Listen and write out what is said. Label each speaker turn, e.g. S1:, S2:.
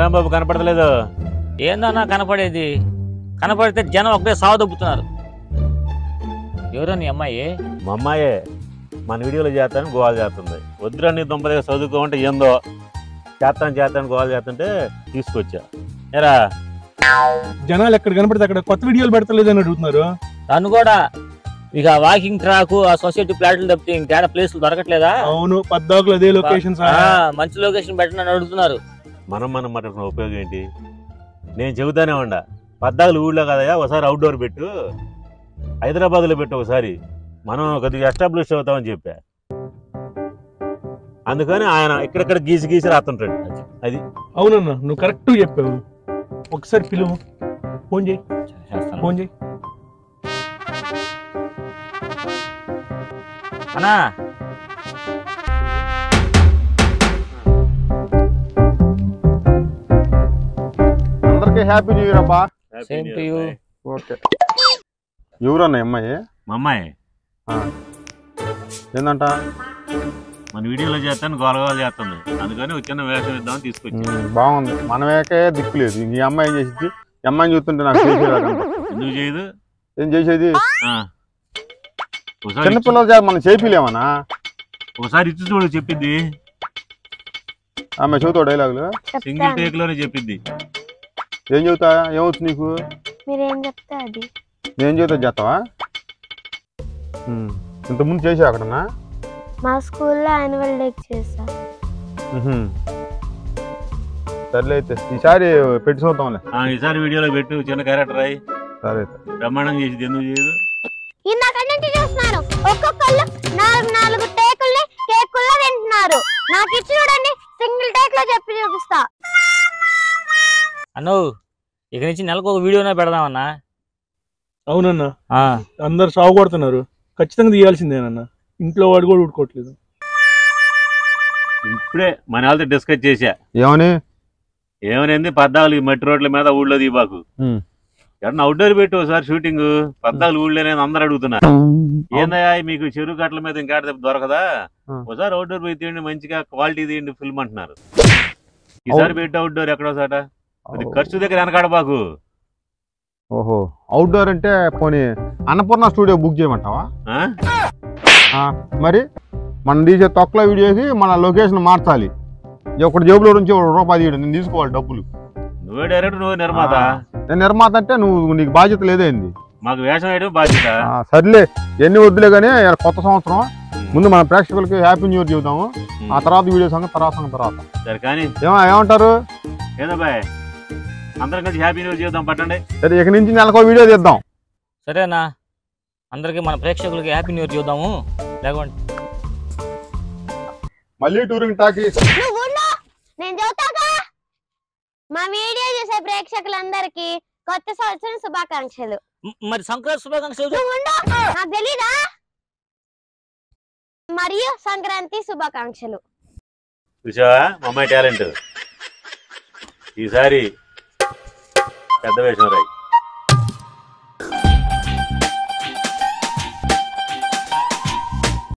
S1: రాంబాబు కనపడలేదు.
S2: ఏందన్నా కనపడేది? కనపడితే జనం ఒకటే సాగు దొబ్బుతున్నారు. ఎవరో నీ అమ్మాయి?
S1: మా అమ్మాయే మన వీడియోలో చేస్తాను గోవాలు చేస్తుంది. వద్దురా నీ దుంపదిగా చదువుకోమంటే ఏందో చేస్తాను గోవాలు చేస్తుంటే తీసుకొచ్చా. ఏరా
S3: జనాలు ఎక్కడ కనపడితే అక్కడ కొత్త వీడియోలు పెడతలేదు అని అడుగుతున్నారు.
S2: తను కూడా ఇక వాకింగ్ ట్రాక్ ఆ సొసైటీ ప్లాట్లు తప్పితే ఇంకేడ ప్లేస్లు దొరకట్లేదా?
S3: అవును, పద్దాకులు అదే లొకేషన్.
S2: మంచి లొకేషన్ పెట్టండి అడుగుతున్నారు.
S1: మనం మాట్లాడుకున్న ఉపయోగం ఏంటి? నేను చెబుతానే ఉండా, పద్దాకులు ఊళ్ళో కదయా ఒకసారి అవుట్డోర్ పెట్టు, హైదరాబాద్లో పెట్టు ఒకసారి, మనం కొద్దిగా ఎస్టాబ్లిష్ అవుతామని చెప్పా. అందుకని ఆయన ఇక్కడెక్కడ గీసి రాస్తుంటాడు. అది
S3: అవునన్నా, నువ్వు కరెక్ట్ చెప్పావు. ఒకసారి పిలువు, ఫోన్ చేయి.
S2: అన్నా
S4: అందరికి హ్యాపీ న్యూ ఇయర్ అబ్బా.
S3: ఓకే.
S4: ఎవరన్నా అమ్మాయి?
S1: మా అమ్మాయి
S4: ఏందంట?
S1: మన వీడియోలో చేస్తాను గోలగోలు చేస్తుంది. అందుకని చిన్న వేషం ఇద్దామని తీసుకొచ్చి.
S4: బాగుంది, మనమేకే దిక్కు లేదు. ఈ అమ్మాయి ఏం చేసింది? ఈ అమ్మాయిని చూస్తుంటే నాకు
S1: ఎందుకు చేయదు?
S4: ఏం చేసేది?
S1: ఒకసారి
S4: చిన్నపిల్లలు మనం చేపిలేమన్నా.
S1: ఒకసారి ఇచ్చి చూడు చెప్పింది.
S4: ఆమె చదువుతావు డైలాగులు?
S1: సింగిల్ టేక్ లోనే చెప్పింది.
S4: ఏం చెబుతా? ఏమవుతుంది నీకు?
S5: మీరేం చెప్తే అది.
S4: నేను చెబుతా చేస్తావా? ఇంతకుముందు చేసావు అక్కడన్నా?
S5: మా స్కూల్లో యాన్యువల్ డే చేసా.
S4: సర్లే అయితే ఈసారి పెట్టి చూద్దాంలే.
S1: ఈసారి వీడియోలో పెట్టు, చిన్న క్యారెక్టర్ అయ్యి.
S4: సరే
S1: బ్రహ్మాండం చేసి ఎందుకు చేయదు?
S5: ఇందాకంటే చూస్తున్నారు, ఒక్కొక్కళ్ళు 4 టేకుల్ని కేకుల్లో తింటున్నారు. నాకు ఇచ్చి చూడండి, సింగిల్ టేక్ లో చెప్పి చూపిస్తా.
S2: అన్నో ఇక నుంచి నెలకు ఒక వీడియోనే పెడదామన్నా.
S3: అవునన్నా, అందరు సాగు కొడుతున్నారు, ఖచ్చితంగా తీయాల్సిందేనన్నా. ఇంట్లో వాడు కూడా ఊడుకోవట్లేదు.
S1: ఇప్పుడే మన వాళ్ళతో డిస్కస్ చేశా.
S4: ఏమని
S1: పద్దాలు మట్టి రోడ్ల మీద ఊళ్ళో దీపాకు ఎక్కడ అవుట్డోర్ పెట్టి ఒకసారి షూటింగ్. పద్దాలు ఊళ్ళోనే అందరు అడుగుతున్నారు, ఏందయ్యా మీకు చెరువు గట్ల మీద ఇంకా దొరకదా, ఒకసారి అవుట్డోర్ పోయి తీయండి, మంచిగా క్వాలిటీ తీయండి ఫిల్మ్ అంటున్నారు. ఈసారి పెట్టి అవుట్డోర్ ఎక్కడో సాట ఖర్చు దగ్గర వెనకాడబాకు.
S4: ఓహో, అవుట్డోర్ అంటే పోనీ అన్నపూర్ణ స్టూడియో బుక్ చేయమంటావా? మరి మనం తీసే తొక్కల వీడియోకి మన లొకేషన్ మార్చాలి. ఒకటి జేబులో నుంచి ₹1 తీయడం, నేను తీసుకోవాలి డబ్బులు.
S1: నువ్వే డైరెక్ట్, నువ్వే నిర్మాత.
S4: నేను నిర్మాత అంటే నీకు బాధ్యత లేదేంది?
S1: మాకు వేషం వేయడం బాధ్యత.
S4: సర్లే, ఎన్ని వద్దులే కానీ కొత్త సంవత్సరం ముందు మన ప్రేక్షకులకి హ్యాపీ న్యూ ఇయర్ చెబుతాము. ఆ తర్వాత వీడియో సంగతి తర్వాత.
S1: సరే కానీ
S4: ఏమంటారు?
S1: ఏదో బాయ్, అందరం కలిసి హ్యాపీ న్యూ ఇయర్ చేద్దాం పట్టండి.
S4: సరే, ఇక నుంచి నెలకో వీడియో తీద్దాం.
S2: సరేనా, అందరికి మన ప్రేక్షకులకి హ్యాపీ న్యూ ఇయర్ చూద్దాము. లేకపోతే
S4: మళ్ళీ టూరింగ్ టాకీస్.
S5: నేను చెబుతాగా, మా వీడియో చూసే ప్రేక్షకులందరికీ కొత్త సంవత్సరం శుభాకాంక్షలు.
S2: మరి సంక్రాంతి శుభాకాంక్షలు
S5: నాకు తెలీదా? మరియు సంక్రాంతి శుభాకాంక్షలు.
S1: చూసావా మా అమ్మాయి టాలెంట్? ఈసారి పెద్ద వేషం రాయి.